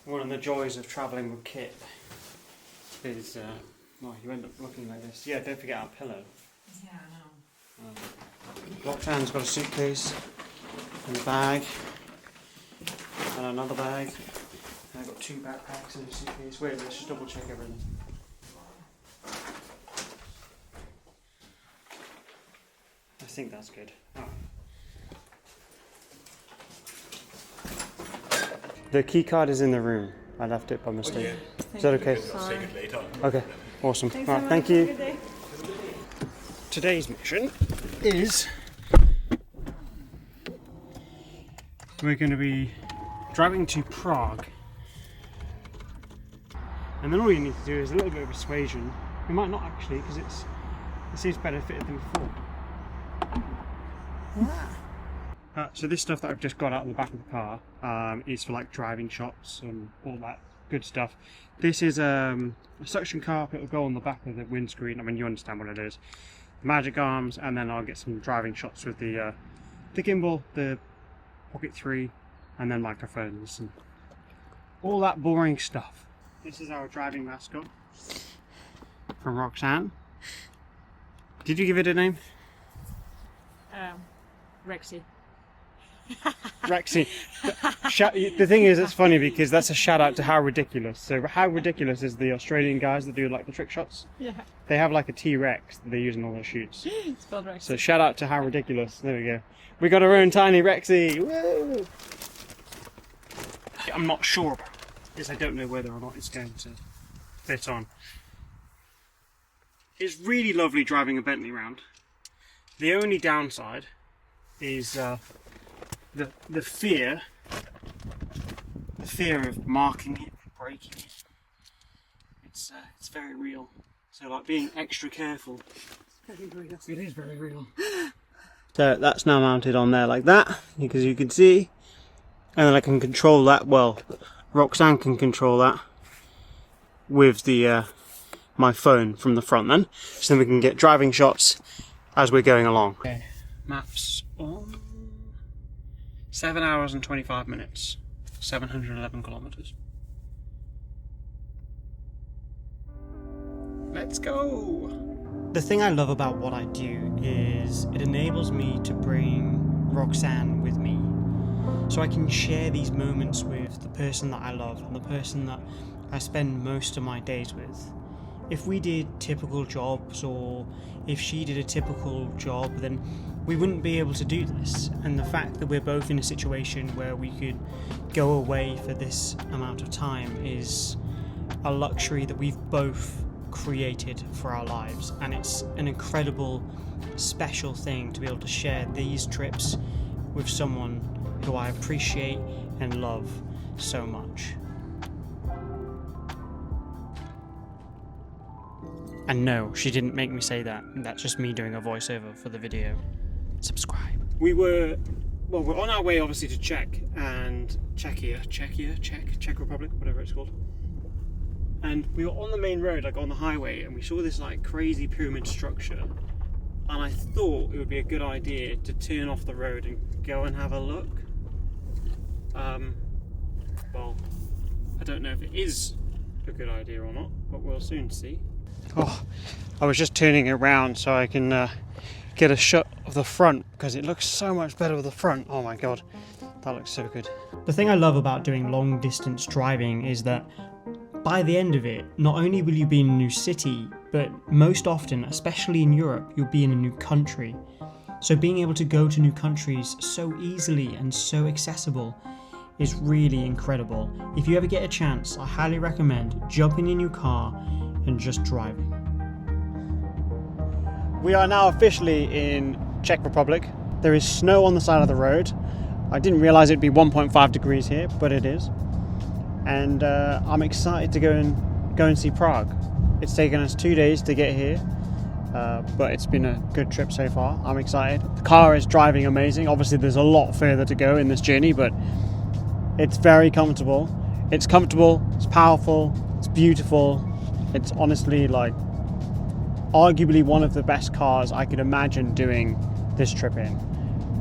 One of the joys of travelling with kit is, well, you end up looking like this. Yeah, don't forget our pillow. Yeah, I know. Roxanne's got a suitcase and a bag and another bag. And I've got 2 backpacks and a suitcase. Wait, let's just double check everything. I think that's good. Oh. The key card is in the room. I left it by mistake. Oh, yeah. Is that okay? Take it later. Okay, awesome. Thanks All so right, much. thank Have a you. good day. Today's mission is we're going to be driving to Prague, and then all you need to do is a little bit of persuasion. You might not actually, because it seems better fitted than before. So this stuff that I've just got out of the back of the car is for like driving shots and all that good stuff. This is a suction cup. It'll go on the back of the windscreen. I mean, you understand what it is. Magic arms, and then I'll get some driving shots with the gimbal, the Pocket 3, and then microphones and all that boring stuff. This is our driving mascot from Roxanne. Did you give it a name? Rexy. Rexy. The thing is, it's funny because that's a shout out to How Ridiculous. So How Ridiculous is the Australian guys that do like the trick shots. Yeah. They have like a T-Rex that they use in all their shoots. It's spelled Rexy. So shout out to How Ridiculous. There we go. We got our own tiny Rexy. Woo! I'm not sure about this. I don't know whether or not it's going to fit on. It's really lovely driving a Bentley round. The only downside is the fear of marking it, breaking it. It's very real. So like being extra careful. It's very real. It is very real. So that's now mounted on there like that, because you can see, and then I can control that. Well, Roxanne can control that with the my phone from the front then, so then we can get driving shots as we're going along. Okay, maps on. 7 hours and 25 minutes, 711 kilometers. Let's go! The thing I love about what I do is it enables me to bring Roxanne with me, so I can share these moments with the person that I love and the person that I spend most of my days with. If we did typical jobs, or if she did a typical job, then we wouldn't be able to do this. And the fact that we're both in a situation where we could go away for this amount of time is a luxury that we've both created for our lives, and it's an incredible, special thing to be able to share these trips with someone who I appreciate and love so much. And no, she didn't make me say that. That's just me doing a voiceover for the video. Subscribe. We're on our way obviously to Czech Republic, whatever it's called. And we were on the main road, like on the highway, and we saw this like crazy pyramid structure. And I thought it would be a good idea to turn off the road and go and have a look. Well, I don't know if it is a good idea or not, but we'll soon see. Oh, I was just turning it around so I can get a shot of the front, because it looks so much better with the front. Oh my god, that looks so good. The thing I love about doing long distance driving is that by the end of it, not only will you be in a new city, but most often, especially in Europe, you'll be in a new country. So being able to go to new countries so easily and so accessible is really incredible. If you ever get a chance, I highly recommend jumping in your car and just driving. We are now officially in Czech Republic. There is snow on the side of the road. I didn't realise it'd be 1.5 degrees here, but it is. And I'm excited to go and see Prague. It's taken us 2 days to get here, but it's been a good trip so far. I'm excited. The car is driving amazing. Obviously there's a lot further to go in this journey, but it's very comfortable. It's comfortable, it's powerful, it's beautiful. It's honestly like arguably one of the best cars I could imagine doing this trip in.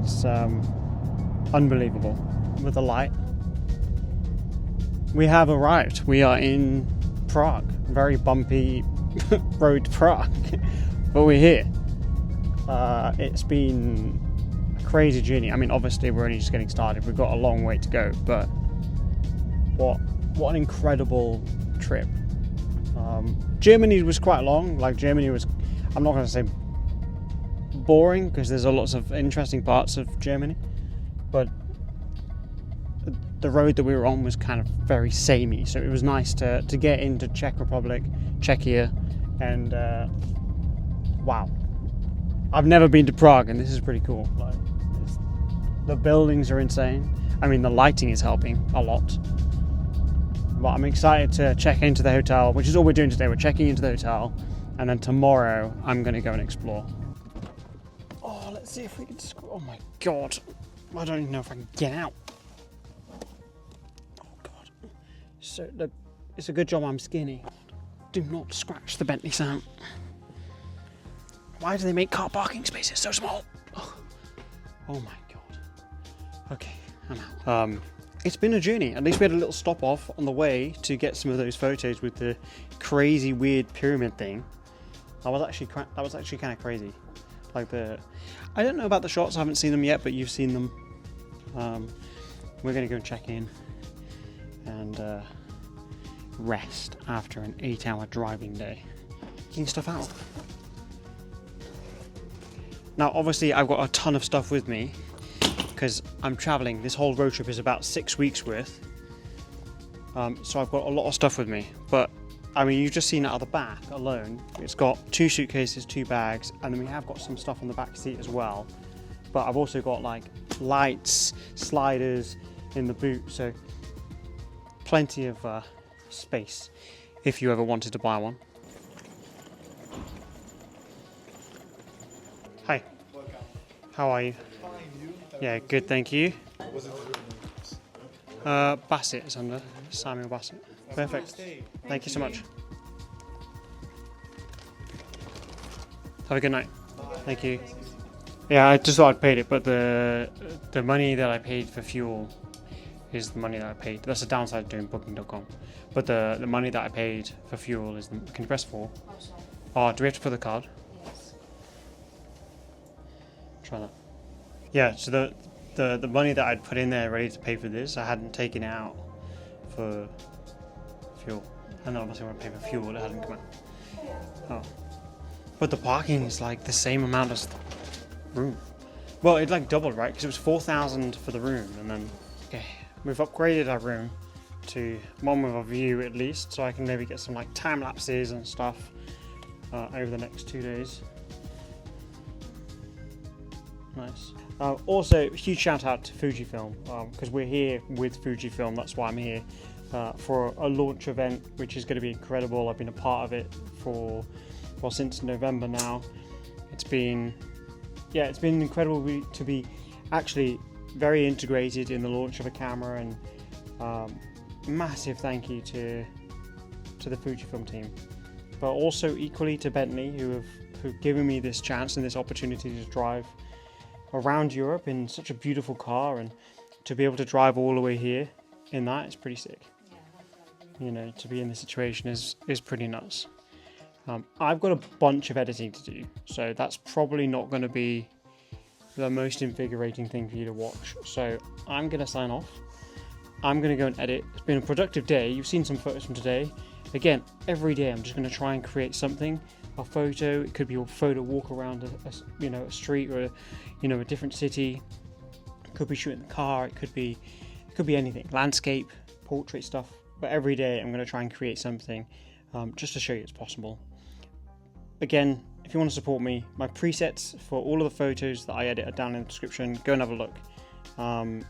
It's unbelievable with the light. We have arrived. We are in Prague. Very bumpy road to Prague, but we're here. It's been a crazy journey. I mean, obviously we're only just getting started. We've got a long way to go, but what an incredible trip. Germany was quite long. Like, Germany was, I'm not going to say boring, because there's lots of interesting parts of Germany, but the road that we were on was kind of very samey, so it was nice to get into Czech Republic, Czechia, and wow, I've never been to Prague, and this is pretty cool. Like, the buildings are insane. I mean, the lighting is helping a lot, but I'm excited to check into the hotel, which is all we're doing today. We're checking into the hotel, and then tomorrow I'm going to go and explore. Oh, let's see if we can. Oh my god, I don't even know if I can get out. So it's a good job I'm skinny. Do not scratch the Bentley sound. Why do they make car parking spaces so small? Oh my god. Okay, I'm out. It's been a journey. At least we had a little stop off on the way to get some of those photos with the crazy weird pyramid thing. That was actually kind of crazy. Like, I don't know about the shots. I haven't seen them yet, but you've seen them. We're gonna go and check in and rest after an 8-hour driving day. Getting stuff out. Now, obviously, I've got a ton of stuff with me because I'm traveling. This whole road trip is about 6 weeks worth. So I've got a lot of stuff with me. But I mean, you've just seen it at the back alone. It's got 2 suitcases, 2 bags, and then we have got some stuff on the back seat as well. But I've also got like lights, sliders in the boot, so plenty of space if you ever wanted to buy one. Hi. Welcome. How are you? Fine, you? Yeah, good, thank you. Was it the Bassett is under. Samuel Bassett. Perfect. Thank you so much. Have a good night. Thank you. Yeah, I just thought I'd paid it, but the money that I paid for fuel is the money that I paid. That's the downside of doing booking.com. But the money that I paid for fuel is can you press 4? Oh, do we have to put the card? Yes. Try that. Yeah, so the money that I'd put in there ready to pay for this, I hadn't taken out for fuel. And then obviously when I pay for fuel, it hadn't come out. Oh. But the parking is like the same amount as the room. Well, it like doubled, right? Because it was 4,000 for the room, and then okay, we've upgraded our room to one with a view at least, so I can maybe get some like time lapses and stuff over the next 2 days. Nice. Also, huge shout out to Fujifilm, because we're here with Fujifilm. That's why I'm here for a launch event, which is going to be incredible. I've been a part of it since November now. It's been incredible to be actually very integrated in the launch of a camera, and massive thank you to the Fujifilm team, but also equally to Bentley, who've given me this chance and this opportunity to drive around Europe in such a beautiful car, and to be able to drive all the way here in that is pretty sick. You know, to be in this situation is pretty nuts. I've got a bunch of editing to do, so that's probably not going to be the most invigorating thing for you to watch. So I'm going to sign off. I'm going to go and edit. It's been a productive day. You've seen some photos from today. Again, every day I'm just going to try and create something. A photo. It could be a photo walk around a street, or a different city. It could be shooting the car. It could be anything. Landscape, portrait stuff. But every day I'm going to try and create something just to show you it's possible. Again, if you want to support me, my presets for all of the photos that I edit are down in the description. Go and have a look. $12,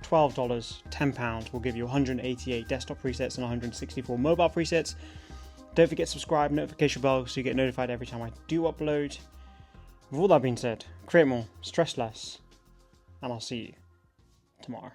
£10 will give you 188 desktop presets and 164 mobile presets. Don't forget to subscribe, notification bell, so you get notified every time I do upload. With all that being said, create more, stress less, and I'll see you tomorrow.